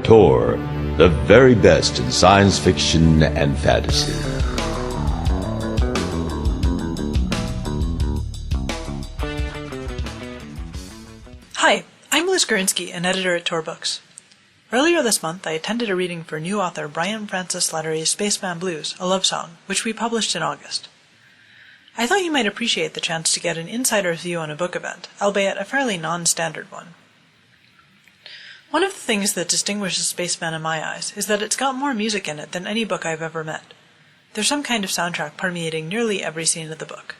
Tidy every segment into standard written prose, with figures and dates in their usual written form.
Tor, the very best in science fiction and fantasy. Hi, I'm Gorinsky, an editor at Tor Books. Earlier this month, I attended a reading for new author Brian Francis Slattery's Spaceman Blues, a love song, which we published in August. I thought you might appreciate the chance to get an insider's view on a book event, albeit a fairly non-standard one. One of the things that distinguishes Spaceman in my eyes is that it's got more music in it than any book I've ever met. There's some kind of soundtrack permeating nearly every scene of the book.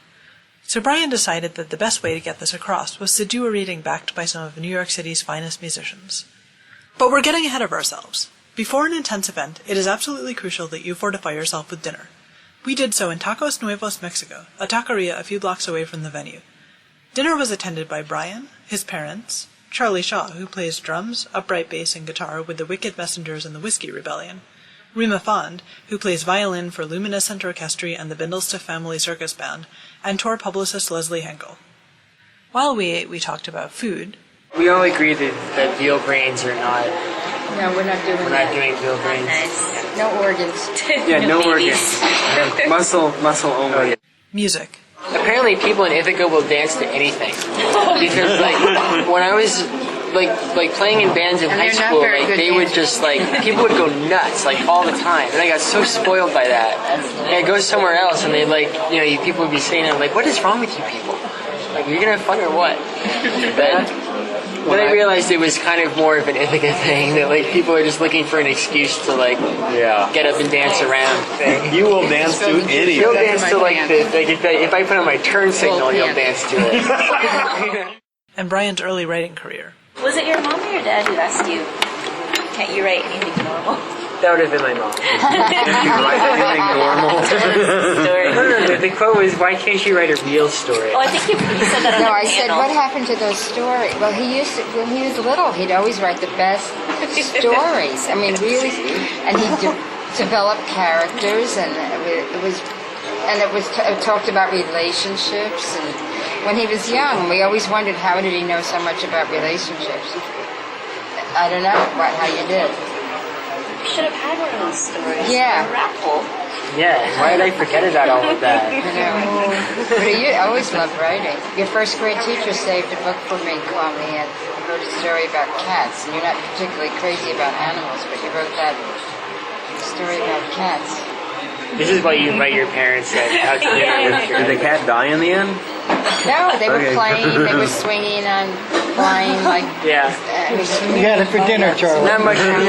So Brian decided that the best way to get this across was to do a reading backed by some of New York City's finest musicians. But we're getting ahead of ourselves. Before an intense event, it is absolutely crucial that you fortify yourself with dinner. We did so in Tacos Nuevos, Mexico, a taqueria a few blocks away from the venue. Dinner was attended by Brian, his parents, Charlie Shaw, who plays drums, upright bass, and guitar with the Wicked Messengers and the Whiskey Rebellion, Rima Fond, who plays violin for Luminescent Orchestra and the Bindlestiff Family Circus Band, and tour publicist Leslie Henkel. While we ate, we talked about food. We all agree that veal brains are not. No, we're not doing We're that. not doing veal brains. Nice. No organs. Yeah, no organs. Muscle only. Music. Apparently, people in Ithaca will dance to anything. Because when I was playing in bands in high school, they would just people would go nuts all the time, and I got so spoiled by that. And I go somewhere else, and they people would be saying, what is wrong with you people? You're gonna have fun or what? Then I realized it was kind of more of an Ithaca thing, that people are just looking for an excuse to get up and dance around thing. You will dance to anything. You'll dance to if I put on my turn signal, you'll dance to it. And Brian's early writing career. Was it your mom or your dad who asked you, can't you write anything normal? That would have been my mom. Write anything normal. No, the quote was, why can't you write a real story? Oh, I think you said that on No, the I said, panel. what happened to those stories? Well, when he was little, he'd always write the best stories. I mean, really, and he developed characters, and it was talked about relationships. And when he was young, we always wondered, how did he know so much about relationships? I don't know how you did. You should have had one of those stories. Yeah. A raffle. Yeah, why did I forget about all of that? I know. But you always loved writing. Your first grade teacher saved a book for me, called me, and wrote a story about cats. And you're not particularly crazy about animals, but you wrote that story about cats. This is what you write your parents out to dinner with. Did the cat die in the end? No, they were playing, they were swinging on, flying Yeah. You got it for dinner, Charlie. Not much in the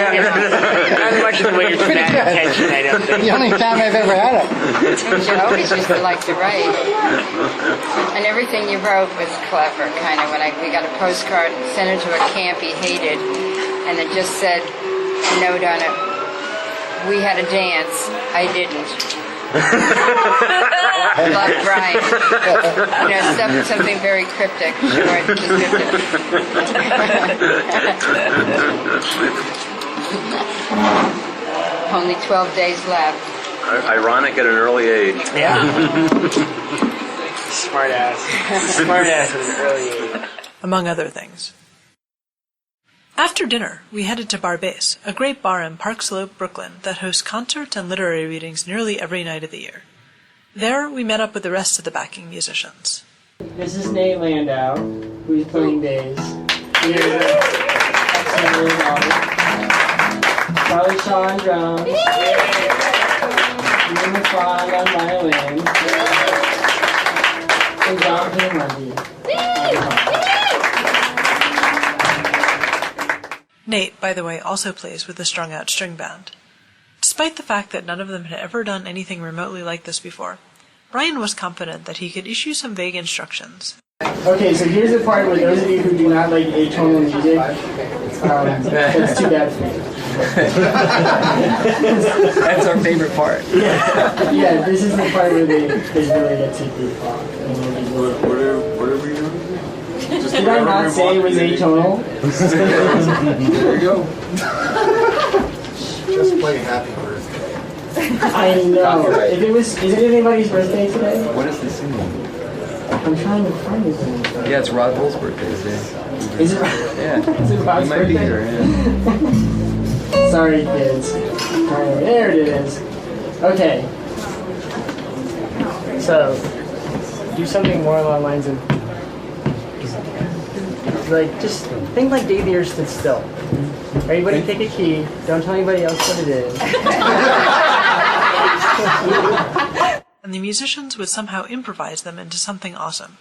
way of dramatic attention, I don't think. The only time I've ever had it. You always used to like to write. And everything you wrote was clever, kind of. We got a postcard sent it to a camp he hated, and it just said, a note on it, we had a dance, I didn't. Love, Brian. Something very cryptic, short, descriptive. Only 12 days left. Ironic at an early age. Yeah. Smart ass at an early age. Among other things. After dinner, we headed to Barbes, a great bar in Park Slope, Brooklyn, that hosts concerts and literary readings nearly every night of the year. There, we met up with the rest of the backing musicians. This is Nate Landau, who's playing bass. Here's Charlie Shaw on drums. Rima Fond on violin. And John P. Mundy. Nate, by the way, also plays with the strung-out string band. Despite the fact that none of them had ever done anything remotely like this before, Brian was confident that he could issue some vague instructions. Okay, so here's the part where those of you who do not like atonal music, that's too bad for you. That's our favorite part. Yeah, this is the part where they really get to the clock. What are we doing? Did I not say it was atonal? There you go. Just play Happy Birthday. I know. If it was, is it anybody's birthday today? What is this single? I'm trying to find it. Yeah, it's Rod Bull's birthday today. Is it? Yeah. Is it Rod's He might be birthday? here, yeah. Sorry, kids. Alright, there it is. Okay. So, do something more along the lines of, like, just think like Day the Earth Stood Still. Everybody take a key. Don't tell anybody else what it is. And the musicians would somehow improvise them into something awesome.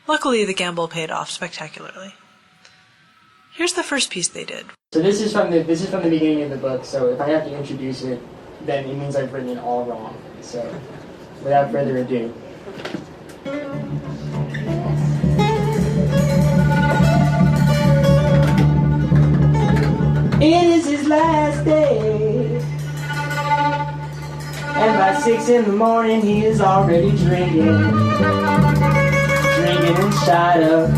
Luckily, the gamble paid off spectacularly. Here's the first piece they did. So this is from the beginning of the book. So if I have to introduce it, then it means I've written it all wrong. So without further ado. It is his last day, and by 6 in the morning he is already drinking inside of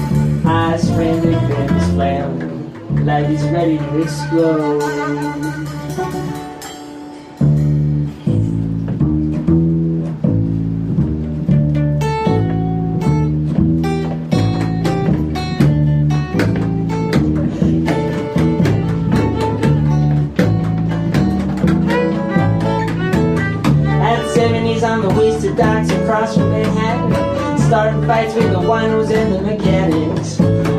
ice cream that been flame, like he's ready to explode. On the wasted docks across from Manhattan, starting fights with the winos and the mechanics.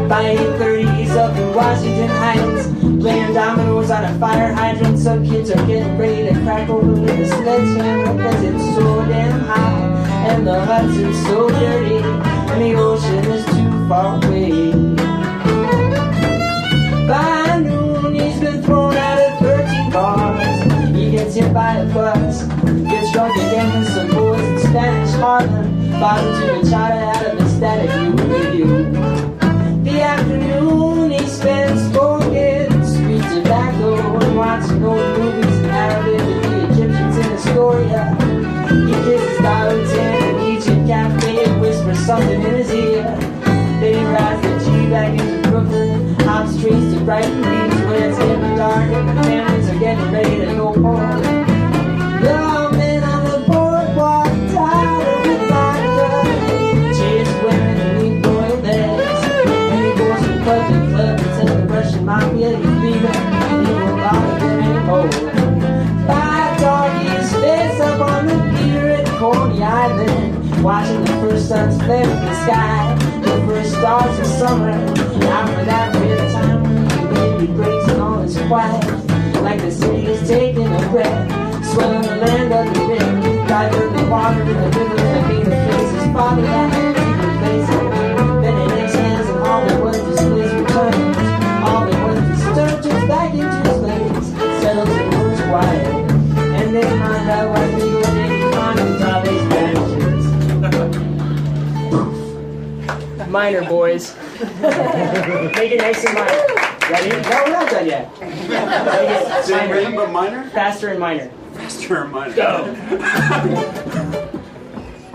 By 8:30 he's up in Washington Heights, playing dominoes on a fire hydrant. Some kids are getting ready to crack open with a sledgehammer, because it's so damn hot, and the Hudson's so dirty, and the ocean is too far away. By noon he's been thrown out of 13 bars. He gets hit by a bus, gets drunk again with some boys in Spanish Harlem, bottom to the chata out of the static review. The afternoon he spends smoking sweet tobacco and watching old movies in Arabic with the Egyptians in Astoria. He kisses Darlington in an Egypt cafe and whispers something in his ear. Then he rides the G-Bag into Brooklyn, hops streets to Brighton Beach, where it's getting dark and the families are getting ready to go home. The men on the boardwalk tired of the vodka, chase women and eat boiled eggs, and he goes from club to club until the Russian mafia he's leaving, and he won't bother them anymore. By dark his face up on the pier at Coney Island, watching the first suns flare in the sky, the first stars of summer. After that real time when the baby breaks and all is quiet, like the city is taking a breath, swelling the land of the wind, divert the water in the river and the beat of faces. Father that secret places, then in his hands, and all there was was his returns. All there was was Sturgeon's back into his legs, settles and works quiet, and they find out what we go making on with all these vanishes. Minor, boys. Make it nice and minor. Ready? No, we're not done yet. Same rhythm but minor? Faster and minor. Faster and minor. Go!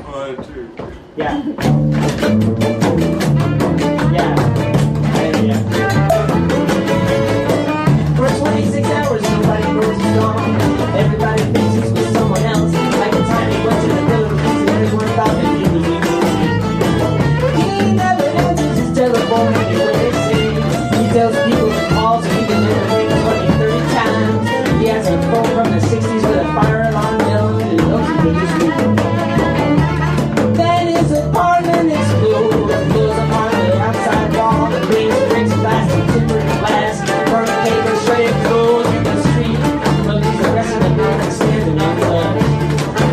1, 2. Yeah. Yeah. Yeah. For 26 hours, nobody knows he's gone. Everybody thinks he's with someone else. Like the time he went to the Philippines and everyone thought that he was leaving. He never answers his telephone anywhere they say. He tells people to call so he can never ring 20, 30 times. He has a phone from the 60s with a fire alarm bell and it looks like he's sleeping. Then his apartment explodes, blows apart the outside wall. The breaks, plastic, timber, and glass, burnt paper, shredded clothes in the street. But he's the rest of the night standing on the ledge.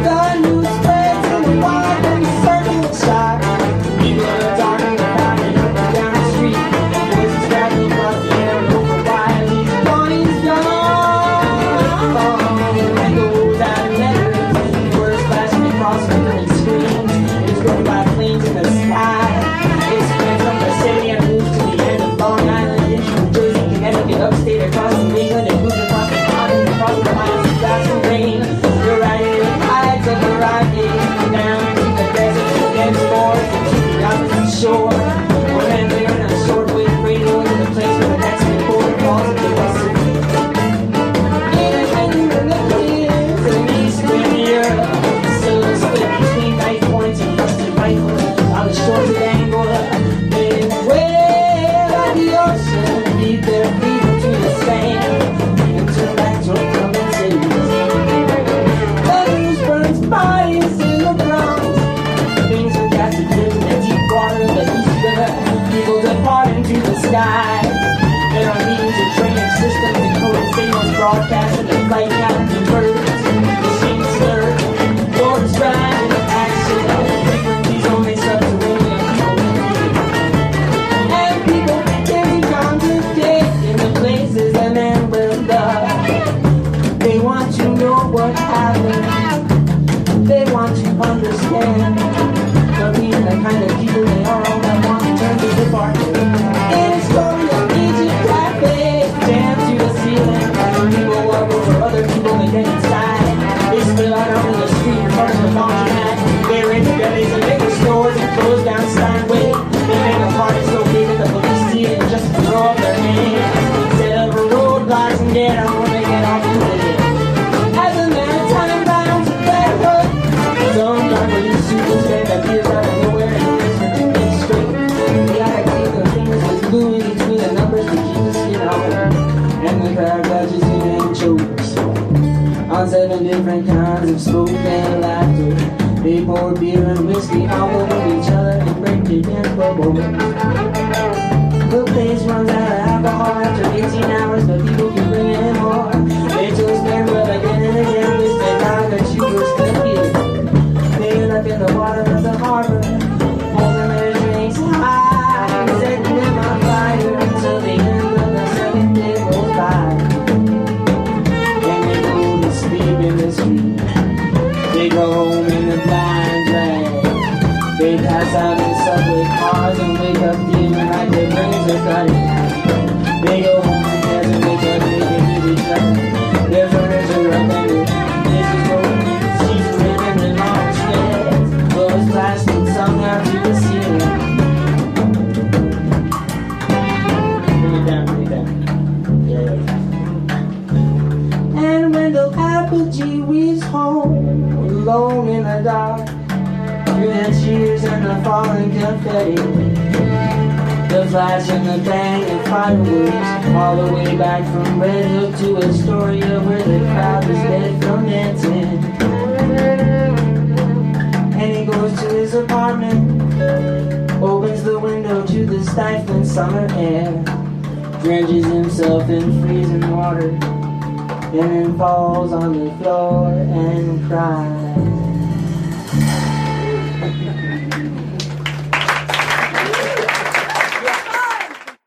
The news spreads in the wild and the circle of shock. People are talking about it up and down the street. Voices traveling across the air and over wide. He's gone, he's gone. And goes out in letters. Words flashing across river and screens. It's going by planes in the sky. It's spread from the city and moves to the end of Long Island, into New Jersey, Connecticut, upstate, across New England, and moves across the continent, across the miles of grass and rain. You're riding the tides of the Rockies, down to the desert, to dense forests, and to the opposite shore. We're landing on a shortwave radio to the place where the next reporter calls it the Western. In the hills and eastern Europe, still split between knife points and rusted rifles on the shores of Angola. They wail at the ocean, beat their feet into the sand, into sky. There are means of training systems and coded signals broadcasted to flight patterns and birds. Machines slur, or describe in action. Frequencies only subterranean people can be contradict in the places that men will love. They want to know what happened. They want to understand. But being the kind of people they are, all that want to turn to the bar. In a story of Egypt cafe, jammed to the ceiling. People walk over other people and get inside. They spill out onto the street in front of the laundromat. They raid the delis and liquor stores and close down Steinway. They make a party so big that the police see it and just throw up their hands. Set up roadblocks and get on, they get off the lid. As a maritime bound to that hook, some dark super stand that appears out of nowhere and makes her to be straight. We gotta keep the fingers with glue in between the numbers to keep the skin on. And the crowd clutches in and chokes on 7 different kinds of smoke and laughter. They pour beer and whiskey all over each other and break it in bubbles. The place runs out of alcohol after 18 hours, but people can bring in more. They toast their blood again and again, wish they died that you were still here. They end up in the water of the harbor, holding their drinks high, and setting them on fire until the end of the 7th day goes by. And they go to sleep in the street. They go home in the blind drag. They pass out in subway cars and wake up feeling like their brains are cutting. They go home together and wake up naked to each other. Their furniture upended, dishes broken, sheets ripping and long shreds. Clothes plastic sung out to the ceiling. Bring it down, bring it down. Yeah. And Wendell Apogee weaves home, alone in the dark. Through the cheers and the falling confetti, the flash and the bang and fireworks, all the way back from Red Hook to Astoria, where the crowd is dead from dancing. And he goes to his apartment, opens the window to the stifling summer air, drenches himself in freezing water, and then falls on the floor and cries.